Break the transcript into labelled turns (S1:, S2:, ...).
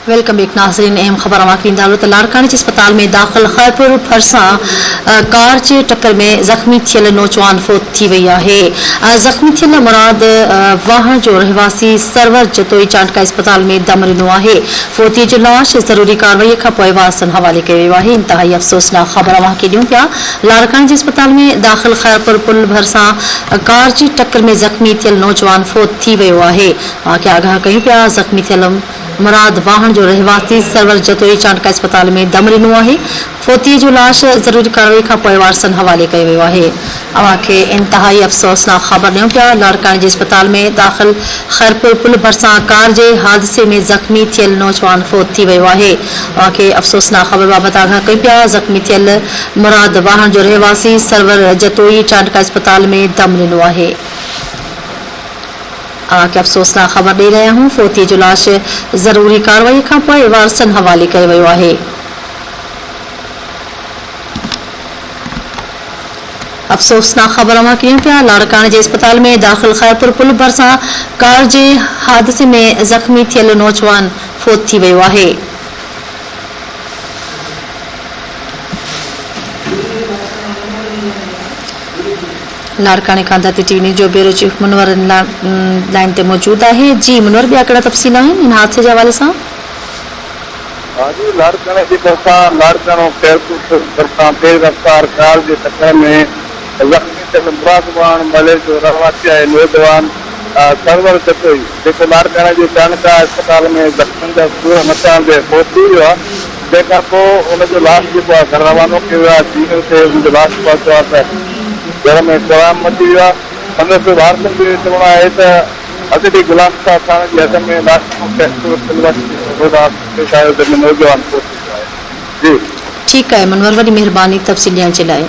S1: Welcome back नाज़रीन। अहम ख़बर दौलत लाड़कानी अस्पताल में दाख़िल खैरपुर भरसा कार जे टक्कर में ज़ख़्मी थियल नौजवान फोत थी वई है। ज़ख़्मी थियल मुराद वाहन जो रहवासी सरवर जतोई चांटका अस्पताल में दम ॾिनो आहे। फोतीअ जो लाश ज़रूरी कार्रवाई खां पोइ वारसनि हवाले कयो वियो आहे। इंतहाई अफ़सोसनाक ख़बर अव्हांखे ॾियूं पिया। लाड़कानी जे अस्पताल में दाख़िल खैरपुर पुल भरसा कार जी टक्कर में ज़ख़्मी थियल नौजवान फोत थी वियो आहे। अव्हांखे आगाह कयूं पिया। ज़ख़्मी थियल मुराद वाहन जो रहवासी सरवर जतोई चांटका अस्पताल में दम ॾिनो आहे। फोतीअ जो लाश ज़रूरी कार्रवाई खां पोइ वारसनि हवाले कयो वियो आहे। अव्हांखे इंतहाई अफ़सोसनाक ख़बर ॾियूं पिया। लाड़कानी जे अस्पताल में दाख़िल खैरपुर पुल भरसां कार जे हादसे में ज़ख़्मी थियल नौजवान फोत थी वियो आहे। अव्हांखे अफ़सोसनाक ख़बर बाबति आगाह कयूं पिया। ज़ख़्मी थियल मुराद वाहन जो रहवासी सरवर जतोई चांटका अस्पताल में दम ॾिनो आहे। के अफ़सोसनाक ख़बर ॾेई रहिया आहियूं। फोतीअ जो लाश ज़रूरी कार्रवाई खां पोइ वारसनि हवाले कयो वियो आहे। अफ़सोसनाक ख़बर अव्हांखे ॾियूं पिया। लाड़कानी जे अस्पताल में दाख़िल खैरपुर पुल भरसां कार जे हादसे में ज़ख़्मी थियल नौजवान फोत थी वियो आहे। लाड़कानी खां दाती टीवी जो ब्यूरो चीफ मुनवर लाइन ते मौजूद है। जी मुनवर, ॿिया कहिड़ा तफ़सील आहिनि इन हादसे जे हवाले सां?
S2: हाँ जी, लाड़कानी जी भरसां लाड़कानो खैरपुर भरसां तेज रफ्तार कार जे टक्कर में ज़ख़्मी थियल मुराद वाहन मले जो रहवासी आहे नौजवान सरवर जतोई जेको लाड़कानी जे चांटका अस्पताल में ज़ख़्मियुनि जा सूर मचाइण ते फोत थी वियो आहे। तंहिंखां पोइ हुनजो लाश जेको आहे घर रवानो कयो वियो आहे। जीअं ते हुनजो लाश पहुतो आहे त घर में तमाम मची वियो आहे। संदसि वारसनि जो चवणु आहे त अॻिते गुलाम शाह थाणे जे हद में लाश नौजवान फोत थी वियो आहे। जी
S1: ठीकु आहे मुनवर, वॾी महिरबानी तफ़सील ॾियण जे लाइ।